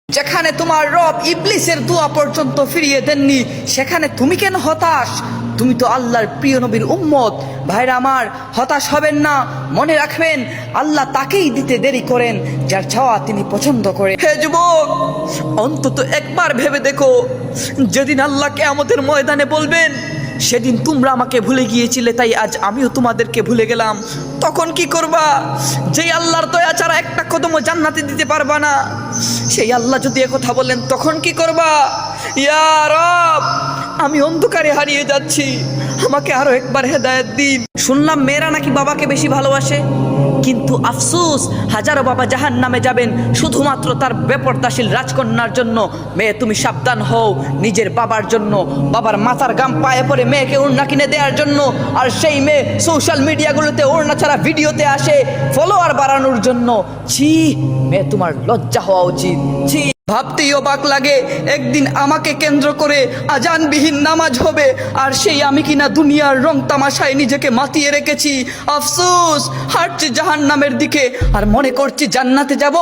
যেখানে তোমার রব ইবলিসের দোয়া পর্যন্ত ফিরিয়ে দেননি, সেখানে তুমি কেন হতাশ? তুমি তো আল্লাহর প্রিয় নবীর উম্মত। ভাইরা আমার, হতাশ হবেন না। মনে রাখবেন, আল্লাহ তাকেই দিতে দেরি করেন যার চাওয়া তিনি পছন্দ করেন। হে যুবক, অন্তত একবার ভেবে দেখো, যেদিন আল্লাহ কিয়ামতের ময়দানে বলবেন, সেদিন তোমরা আমাকে ভুলে গিয়েছিলে, তাই আজ আমিও তোমাদেরকে ভুলে গেলাম। তখন কি করবা? যেই আল্লাহর দয়া ছাড়া একটা কদমও জান্নাতে দিতে পারবা না, সেই আল্লাহ যদি একথা বলেন, তখন কি করবা? ইয়া রব, আমি অন্ধকারে হারিয়ে যাচ্ছি, আমাকে আরো একবার হেদায়েত দিন। শুনলাম মেয়েরা নাকি বাবাকে বেশি ভালোবাসে, কিন্তু আফসোস, হাজারো বাবা জাহান্নামে যাবেন শুধুমাত্র তার বেপরদাশীল রাজকন্যার জন্য। মেয়ে, তুমি সাবধান হও নিজের বাবার জন্য, বাবার মাথার গাম পায়ে পড়ে মেয়েকে ওড়না কিনে দেওয়ার জন্য। আর সেই মেয়ে সোশ্যাল মিডিয়াগুলোতে ওড়না ছাড়া ভিডিওতে আসে ফলোয়ার বাড়ানোর জন্য। ছি মেয়ে, তোমার লজ্জা হওয়া উচিত। ছি, ভাবতেই অবাক লাগে, একদিন আমাকে কেন্দ্র করে আজানবিহীন নামাজ হবে, আর সেই আমি কিনা দুনিয়ার রং তামাশায় নিজেকে মাতিয়ে রেখেছি। আফসোস, হাঁটছি জাহান্নামের দিকে আর মনে করছি জান্নাতে যাব।